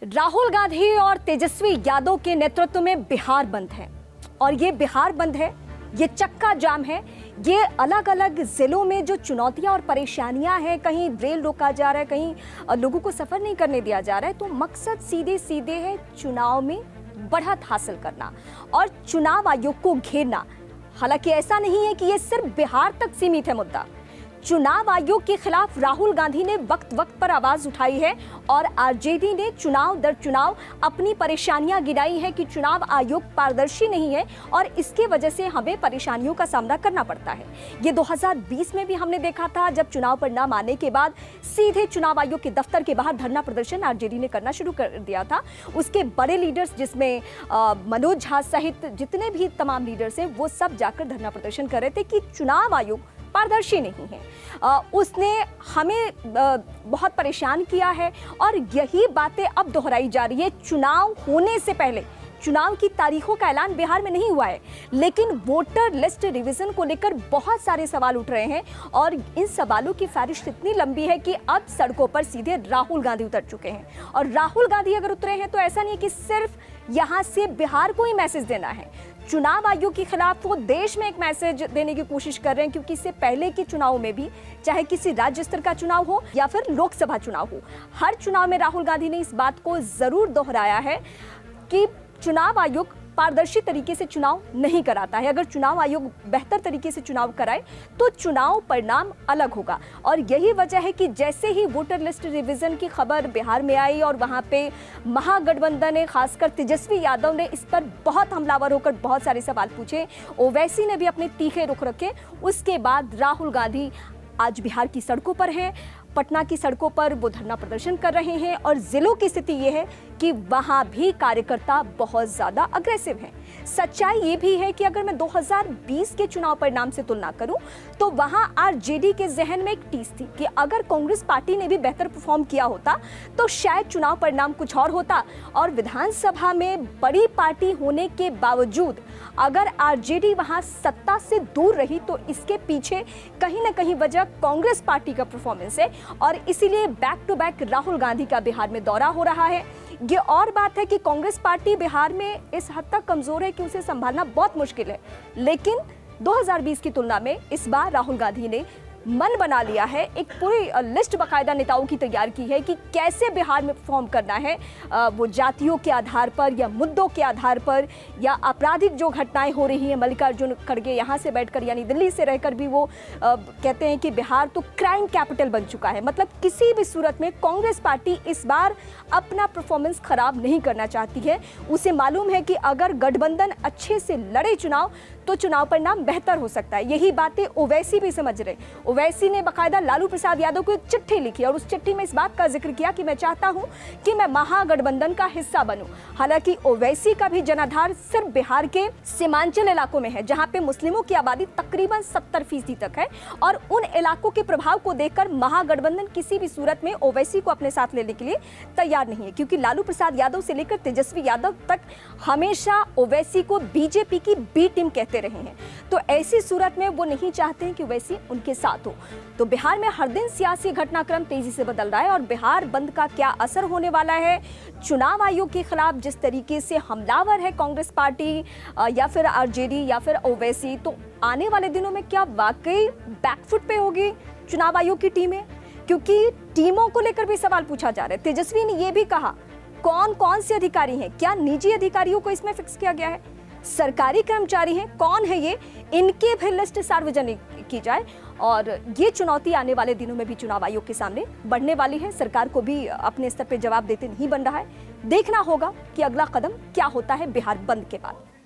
राहुल गांधी और तेजस्वी यादव के नेतृत्व में बिहार बंद है और ये बिहार बंद है, ये चक्का जाम है। ये अलग अलग जिलों में जो चुनौतियां और परेशानियां हैं, कहीं रेल रोका जा रहा है, कहीं लोगों को सफर नहीं करने दिया जा रहा है, तो मकसद सीधे सीधे है चुनाव में बढ़त हासिल करना और चुनाव आयोग को घेरना। हालांकि ऐसा नहीं है कि ये सिर्फ बिहार तक सीमित है मुद्दा। चुनाव आयोग के खिलाफ राहुल गांधी ने वक्त वक्त पर आवाज उठाई है और आरजेडी ने चुनाव दर चुनाव अपनी परेशानियां गिनाई है कि चुनाव आयोग पारदर्शी नहीं है और इसके वजह से हमें परेशानियों का सामना करना पड़ता है। ये 2020 में भी हमने देखा था, जब चुनाव परिणाम आने के बाद सीधे चुनाव आयोग के दफ्तर के बाहर धरना प्रदर्शन आरजेडी ने करना शुरू कर दिया था। उसके बड़े लीडर्स, जिसमें मनोज झा सहित जितने भी तमाम लीडर्स हैं, वो सब जाकर धरना प्रदर्शन कर रहे थे कि चुनाव आयोग पारदर्शी नहीं है। उसने हमें बहुत परेशान किया है और यही बातें अब दोहराई जा रही है। चुनाव होने से पहले चुनाव की तारीखों का ऐलान बिहार में नहीं हुआ है, लेकिन वोटर लिस्ट रिवीजन को लेकर बहुत सारे सवाल उठ रहे हैं और इन सवालों की फहरिस्त इतनी लंबी है कि अब सड़कों पर सीधे राहुल गांधी उतर चुके हैं। और राहुल गांधी अगर उतरे हैं तो ऐसा नहीं है कि सिर्फ यहां से बिहार को ही मैसेज देना है। चुनाव आयोग के खिलाफ वो देश में एक मैसेज देने की कोशिश कर रहे हैं, क्योंकि इससे पहले के चुनाव में भी, चाहे किसी राज्य स्तर का चुनाव हो या फिर लोकसभा चुनाव हो, हर चुनाव में राहुल गांधी ने इस बात को जरूर दोहराया है कि चुनाव आयोग पारदर्शी तरीके से चुनाव नहीं कराता है। अगर चुनाव आयोग बेहतर तरीके से चुनाव कराए तो चुनाव परिणाम अलग होगा। और यही वजह है कि जैसे ही वोटर लिस्ट रिवीजन की खबर बिहार में आई और वहां पे महागठबंधन ने, खासकर तेजस्वी यादव ने इस पर बहुत हमलावर होकर बहुत सारे सवाल पूछे, ओवैसी ने भी अपने तीखे रुख रखे। उसके बाद राहुल गांधी आज बिहार की सड़कों पर हैं, पटना की सड़कों पर वो धरना प्रदर्शन कर रहे हैं और जिलों की स्थिति ये है कि वहां भी कार्यकर्ता बहुत ज्यादा अग्रेसिव हैं। सच्चाई ये भी है कि अगर मैं 2020 के चुनाव परिणाम से तुलना करूं तो वहां आरजेडी के जहन में एक टीस थी कि अगर कांग्रेस पार्टी ने भी बेहतर परफॉर्म किया होता तो शायद चुनाव परिणाम कुछ और होता। और विधानसभा में बड़ी पार्टी होने के बावजूद अगर आरजेडी वहां सत्ता से दूर रही तो इसके पीछे कहीं ना कहीं वजह कांग्रेस पार्टी का परफॉर्मेंस है और इसीलिए back to back Rahul Gandhi का बिहार में दौरा हो रहा है। ये और बात है कि कांग्रेस पार्टी बिहार में इस हद तक कमजोर है कि उसे संभालना बहुत मुश्किल है, लेकिन 2020 की तुलना में इस बार राहुल गांधी ने मन बना लिया है। एक पूरी लिस्ट बाकायदा नेताओं की तैयार की है कि कैसे बिहार में परफॉर्म करना है, वो जातियों के आधार पर या मुद्दों के आधार पर या आपराधिक जो घटनाएं हो रही हैं। मल्लिकार्जुन खड़गे यहाँ से बैठकर यानी दिल्ली से रहकर भी वो कहते हैं कि बिहार तो क्राइम कैपिटल बन चुका है। मतलब किसी भी सूरत में कांग्रेस पार्टी इस बार अपना परफॉर्मेंस खराब नहीं करना चाहती है। उसे मालूम है कि अगर गठबंधन अच्छे से लड़े चुनाव तो चुनाव परिणाम बेहतर हो सकता है। यही बातें ओवैसी भी समझ रहे। ओवैसी ने बकायदा लालू प्रसाद यादव को एक चिट्ठी लिखी और उस चिट्ठी में इस बात का जिक्र किया कि मैं चाहता हूं कि मैं महागठबंधन का हिस्सा बनूं। हालांकि ओवैसी का भी जनाधार सिर्फ बिहार के सीमांचल इलाकों में है, जहां पे मुस्लिमों की आबादी तकरीबन 70% तक है और उन इलाकों के प्रभाव को देखकर महागठबंधन किसी भी सूरत में ओवैसी को अपने साथ लेने के लिए तैयार नहीं है, क्योंकि लालू प्रसाद यादव से लेकर तेजस्वी यादव तक हमेशा ओवैसी को बीजेपी की बी टीम कहते रहे हैं। तो ऐसी सूरत में वो नहीं चाहते हैं कि ओवैसी उनके साथ हो। तो बिहार में हर दिन सियासी घटनाक्रम तेजी से बदल रहा है और बिहार बंद का क्या असर होने वाला है, चुनाव आयोग के खिलाफ जिस तरीके से हमलावर है कांग्रेस पार्टी या फिर आरजेडी या फिर ओवैसी, तो आने वाले दिनों में क्या वाकई बैकफुट पे होगी चुनाव आयोग की टीमें? क्योंकि टीमों को लेकर भी सवाल पूछा जा रहा है। तेजस्वी ने यह भी कहा कौन कौन से अधिकारी हैं, क्या निजी अधिकारियों को इसमें फिक्स किया गया है, सरकारी कर्मचारी हैं, कौन है ये, इनके भी लिस्ट सार्वजनिक की जाए। और ये चुनौती आने वाले दिनों में भी चुनाव आयोग के सामने बढ़ने वाली है। सरकार को भी अपने स्तर पे जवाब देते नहीं बन रहा है। देखना होगा कि अगला कदम क्या होता है बिहार बंद के बाद।